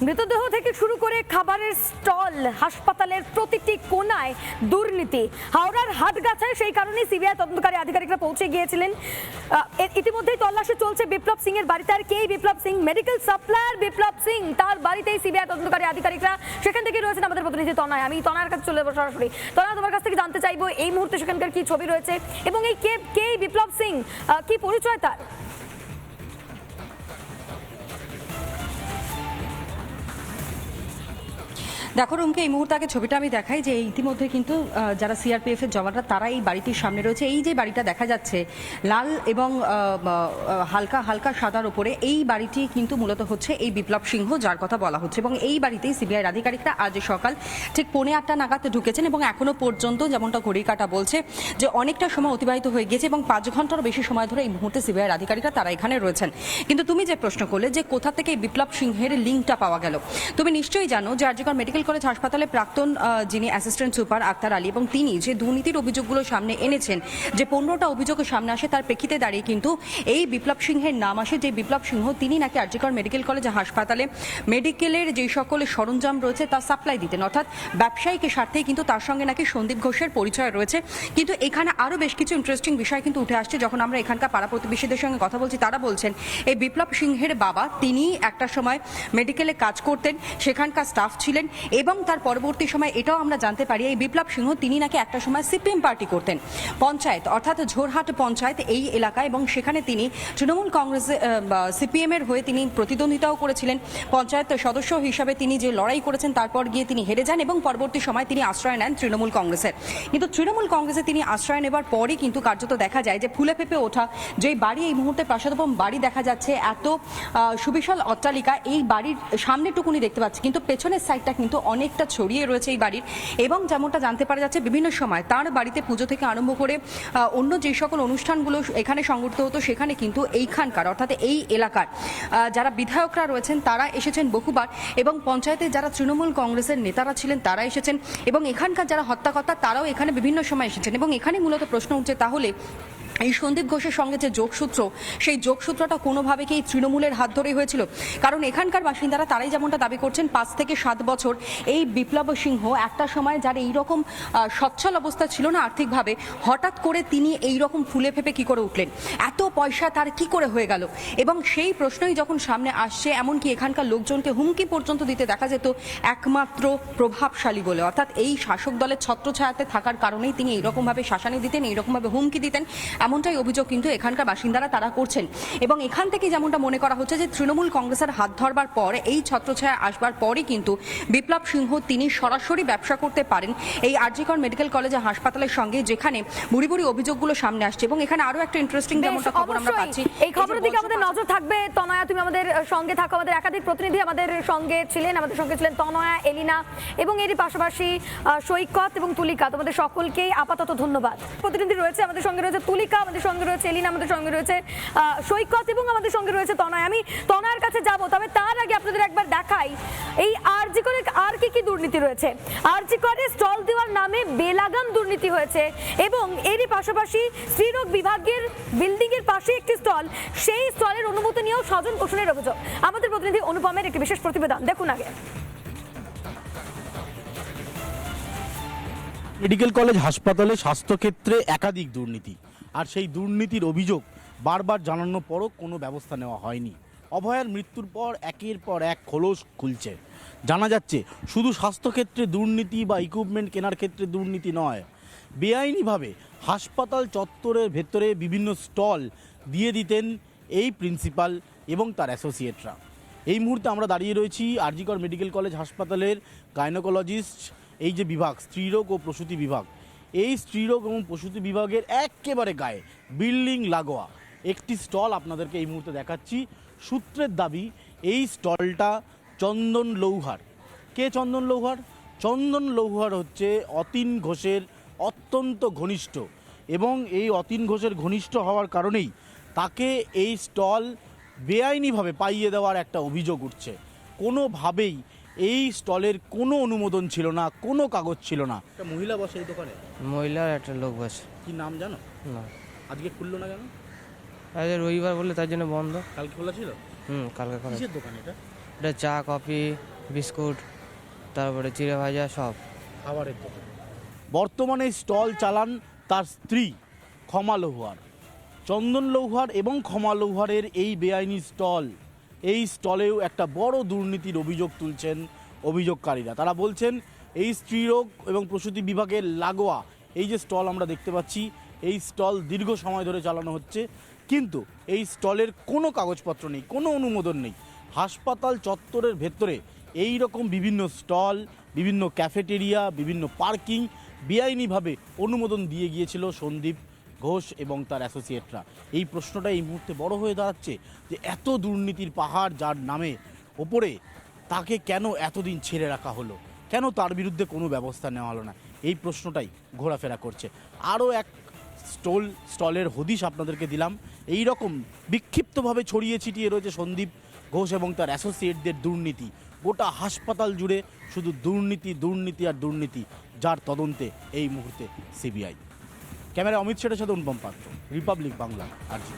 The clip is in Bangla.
মৃতদেহ থেকে শুরু করে খাবারের স্টল, হাসপাতালের প্রতিটি কোনায় দুর্নীতি। হাওড়ার হাটগাছায় সেই কারণে সিবিআই তদন্তকারী আধিকারিকরা পৌঁছে গিয়েছিলেন। ইতিমধ্যেই তল্লাশি চলছে বিপ্লব সিং এর বাড়িতে। আর কে বিপ্লব সিং? মেডিকেল সাপ্লায়ার বিপ্লব সিং, তার বাড়িতেই সিবিআই তদন্তকারী আধিকারিকরা। সেখান থেকে রয়েছেন আমাদের প্রতিনিধি তনয়। আমি তনয়ের কাছে চলে যাবো সরাসরি। তনয়, তোমার কাছ থেকে জানতে চাইবো এই মুহূর্তে সেখানকার কি ছবি রয়েছে এবং এই কে বিপ্লব সিং, কি পরিচয় তার? দেখো রুমকে, এই মুহূর্তে আগে ছবিটা আমি দেখাই যে ইতিমধ্যে কিন্তু যারা সিআরপিএফ এর জওয়ানরা তারা এই বাড়িটির সামনে রয়েছে। এই যে বাড়িটা দেখা যাচ্ছে লাল এবং হালকা হালকা সাদার উপরে, এই বাড়িটি কিন্তু মূলত হচ্ছে এই বিপ্লব সিংহ যার কথা বলা হচ্ছে। এবং এই বাড়িতেই সিবিআই আধিকারিকরা আজ সকাল ঠিক 8:45 নাগাদ ঢুকেছেন এবং এখনো পর্যন্ত যেমনটা ঘড়ির কাঁটা বলছে যে অনেকটা সময় অতিবাহিত হয়ে গিয়েছে এবং 5 ঘন্টারও বেশি সময় ধরে এই মুহূর্তে সিবিআই আধিকারিকরা তারা এখানে রয়েছেন। কিন্তু তুমি যে প্রশ্ন করলে যে কোথা থেকে এই বিপ্লব সিংহের লিঙ্কটা পাওয়া গেল, তুমি নিশ্চয়ই জানো যে আরজিকর মেডিকেল কলেজ হাসপাতালে প্রাক্তন যিনি অ্যাসিস্ট্যান্ট সুপার আক্তার আলী এবং তিনি যে দুর্নীতির অভিযোগগুলো সামনে এনেছেন, যে 15টা অভিযোগের সামনে আসে, তার প্রেক্ষিতে দাঁড়িয়ে কিন্তু এই বিপ্লব সিংহের নাম আসে। যে বিপ্লব সিংহ তিনি নাকি আরজিকর মেডিকেল কলেজ হাসপাতালে মেডিকেলের যে সকল সরঞ্জাম রয়েছে তা সাপ্লাই দিতেন, অর্থাৎ ব্যবসায়িক স্বার্থেই কিন্তু তার সঙ্গে নাকি সন্দীপ ঘোষের পরিচয় রয়েছে। কিন্তু এখানে আরও বেশ কিছু ইন্টারেস্টিং বিষয় কিন্তু উঠে আসছে। যখন আমরা এখানকার পাড়া প্রতিবেশীদের সঙ্গে কথা বলছি, তারা বলছেন এই বিপ্লব সিংহের বাবা তিনি একটা সময় মেডিকেলে কাজ করতেন, সেখানকার স্টাফ ছিলেন এবং তার পরবর্তী সময় এটাও আমরা জানতে পারি এই বিপ্লব সিংহ তিনি নাকি একটা সময় সিপিএম পার্টি করতেন, পঞ্চায়েত অর্থাৎ ঝোরহাট পঞ্চায়েত এই এলাকায়, এবং সেখানে তিনি তৃণমূল কংগ্রেস সিপিএম এর হয়ে তিনি প্রতিদ্বন্দ্বিতাও করেছিলেন। পঞ্চায়েত সদস্য হিসাবে তিনি যে লড়াই করেছেন, তারপর গিয়ে তিনি হেরে যান এবং পরবর্তী সময় তিনি আশ্রয় নেন তৃণমূল কংগ্রেসের। কিন্তু তৃণমূল কংগ্রেসে তিনি আশ্রয় নেবার পরই কিন্তু কার্যত দেখা যায় যে ফুলে ফেপে ওঠা যে বাড়ি, এই মুহূর্তে প্রাসাদোপম বাড়ি দেখা যাচ্ছে, এত সুবিশাল অট্টালিকা, এই বাড়ির সামনেটুকুনি দেখতে পাচ্ছি, কিন্তু পেছনের সাইডটা কিন্তু অনেকটা ছড়িয়ে রয়েছে এই বাড়ির। এবং যেমনটা জানতে পারা যাচ্ছে বিভিন্ন সময় তার বাড়িতে পুজো থেকে আরম্ভ করে অন্য যে সকল অনুষ্ঠানগুলো এখানে সংগঠিত হতো, সেখানে কিন্তু এইখানকার অর্থাৎ এই এলাকার যারা বিধায়করা রয়েছেন তারা এসেছেন বহুবার, এবং পঞ্চায়েতে যারা তৃণমূল কংগ্রেসের নেতারা ছিলেন তারা এসেছেন, এবং এখানকার যারা হত্যাকর্তা তারাও এখানে বিভিন্ন সময় এসেছেন। এবং এখানে মূলত প্রশ্ন উঠছে, তাহলে এই সন্দীপ ঘোষের সঙ্গে যে যোগসূত্র, সেই যোগসূত্রটা কোনোভাবে কি তৃণমূলের হাত ধরেই হয়েছিল? কারণ এখানকার বাসিন্দারা তারাই যেমনটা দাবি করছেন 5 থেকে 7 বছর এই বিপ্লব সিংহ একটা সময় যার এইরকম সচ্ছল অবস্থা ছিল না আর্থিকভাবে, হঠাৎ করে তিনি এইরকম ফুলে ফেপে কি করে উঠলেন, এত পয়সা তার কি করে হয়ে গেল? এবং সেই প্রশ্নই যখন সামনে আসছে, এমনকি এখানকার লোকজনকে হুমকি পর্যন্ত দিতে দেখা যেত একমাত্র প্রভাবশালী বলে, অর্থাৎ এই শাসক দলের ছত্রছায়াতে থাকার কারণেই তিনি এইরকমভাবে শাসানি দিতেন, এইরকমভাবে হুমকি দিতেন, এমনটাই অভিযোগ কিন্তু এখানকার বাসিন্দারা তারা করছেন। এবং এখান থেকে যেমনটা মনে করা হচ্ছে যে তৃণমূল কংগ্রেসের হাত ধরবার পর, এই ছত্রছায়া আসবার পরই কিন্তু বিপ্লব সিংহ তিনি সরাসরি ব্যবসা করতে পারেন এই আরজিকর মেডিকেল কলেজ হাসপাতালের সঙ্গে, যেখানে বুড়ি বুড়ি অভিযোগগুলো সামনে আসছে। এবং এখানে আরো একটা ইন্টারেস্টিং যেমনটা খবর আমরা পাচ্ছি, এই খবরের দিকে আমাদের নজর থাকবে। তনয়া, তুমি আমাদের সঙ্গে থাকো। আমাদের একাধিক প্রতিনিধি আমাদের সঙ্গে ছিলেন তনয়া, এলিনা এবং এরই পাশাপাশি সৈকত এবং তুলিকা। তোমাদের সকলকেই আপাতত ধন্যবাদ। প্রতিনিধি রয়েছে, আমাদের সঙ্গে রয়েছে তুলিকা, আমাদের সঙ্গে রয়েছে এলিনা, আমাদের সঙ্গে রয়েছে সৈকত এবং আমাদের সঙ্গে রয়েছে তনয়। আমি তনয়ের কাছে যাব, তবে তার আগে আপনাদের একবার দেখাই এই আরজিকরে আর কি দুর্নীতি রয়েছে। আরজিকরে স্টল দেওয়ার নামে বেলাগাম দুর্নীতি হয়েছে এবং এরই পাশাপাশি স্ত্রীরোগ বিভাগের বিল্ডিং এর পাশে একটি স্টল, সেই স্টলের অনুমতি নিয়েও স্বজন পোষণের অভিযোগ। আমাদের প্রতিনিধি অনুপমের একটি বিশেষ প্রতিবেদন দেখুন আগে। মেডিকেল কলেজ হাসপাতালে স্বাস্থ্যক্ষেত্রে একাধিক দুর্নীতি, আর সেই দুর্নীতির অভিযোগ বারবার জানানোর পরও কোনো ব্যবস্থা নেওয়া হয়নি। অভয়ার মৃত্যুর পর একের পর এক খোলস খুলছে। জানা যাচ্ছে শুধু স্বাস্থ্যক্ষেত্রে দুর্নীতি বা ইকুইপমেন্ট কেনার ক্ষেত্রে দুর্নীতি নয়, বেআইনিভাবে হাসপাতাল চত্বরের ভেতরে বিভিন্ন স্টল দিয়ে দিতেন এই প্রিন্সিপাল এবং তার অ্যাসোসিয়েটরা। এই মুহূর্তে আমরা দাঁড়িয়ে রয়েছি আরজিকর মেডিকেল কলেজ হাসপাতালের গাইনোকোলজিস্ট এই যে বিভাগ, স্ত্রীরোগ ও প্রসূতি বিভাগ, এই স্ত্রীরোগ এবং প্রসূতি বিভাগের একেবারে গায়ে বিল্ডিং লাগোয়া একটি স্টল আপনাদেরকে এই মুহূর্তে দেখাচ্ছি। সূত্রের দাবি এই স্টলটা চন্দন লৌহার। কে চন্দন লৌহার? চন্দন লৌহার হচ্ছে অতীন ঘোষের অত্যন্ত ঘনিষ্ঠ, এবং এই অতীন ঘোষের ঘনিষ্ঠ হওয়ার কারণেই তাকে এই স্টল বেআইনিভাবে পাইয়ে দেওয়ার একটা অভিযোগ উঠছে। কোনোভাবেই এই স্টলের কোনো অনুমোদন ছিল না, কোনো কাগজ ছিল না। একটা মহিলা বসে এই দোকানে? মহিলার একটা লোক বসে। কি নাম জানো? না, আজকে খুললো না কেন? আজ রবিবার বলে তার জন্য বন্ধ। কালকে খোলা ছিল? কালকে খোলা। কিসের দোকান এটা? এটা চা কফি বিস্কুট তারপরে চিড়ে ভাজা সব। খাবারের দোকান। বর্তমানে স্টল চালান তার স্ত্রী ক্ষমা লৌহার। চন্দন লৌহার এবং ক্ষমা লৌহারের এই বেআইনি স্টল, এই স্টলেও একটা বড় দুর্নীতির অভিযোগ তুলছেন অভিযোগকারীরা। তারা বলছেন এই স্ত্রীরোগ এবং প্রসূতি বিভাগের লাগোয়া এই যে স্টল আমরা দেখতে পাচ্ছি, এই স্টল দীর্ঘ সময় ধরে চালানো হচ্ছে, কিন্তু এই স্টলের কোনো কাগজপত্র নেই, কোনো অনুমোদন নেই। হাসপাতাল চত্বরের ভেতরে এই রকম বিভিন্ন স্টল, বিভিন্ন ক্যাফেটেরিয়া, বিভিন্ন পার্কিং বেআইনিভাবে অনুমোদন দিয়ে গিয়েছিল সন্দীপ ঘোষ এবং তার অ্যাসোসিয়েটরা। এই প্রশ্নটা এই মুহূর্তে বড় হয়ে দাঁড়াচ্ছে যে এত দুর্নীতির পাহাড় যার নামে ওপরে, তাকে কেন এতদিন ছেড়ে রাখা হলো, কেন তার বিরুদ্ধে কোনো ব্যবস্থা নেওয়া হলো না, এই প্রশ্নটাই ঘোরাফেরা করছে। আরও এক স্টলের হদিশ আপনাদেরকে দিলাম। এই রকম বিক্ষিপ্তভাবে ছড়িয়ে ছিটিয়ে রয়েছে সন্দীপ ঘোষ এবং তার অ্যাসোসিয়েটদের দুর্নীতি। গোটা হাসপাতাল জুড়ে শুধু দুর্নীতি, দুর্নীতি আর দুর্নীতি, যার তদন্তে এই মুহূর্তে সিবিআই। ক্যামেরা অমিত শেঠের সাথে অনুপম পাত্র, রিপাবলিক বাংলা, আরজি।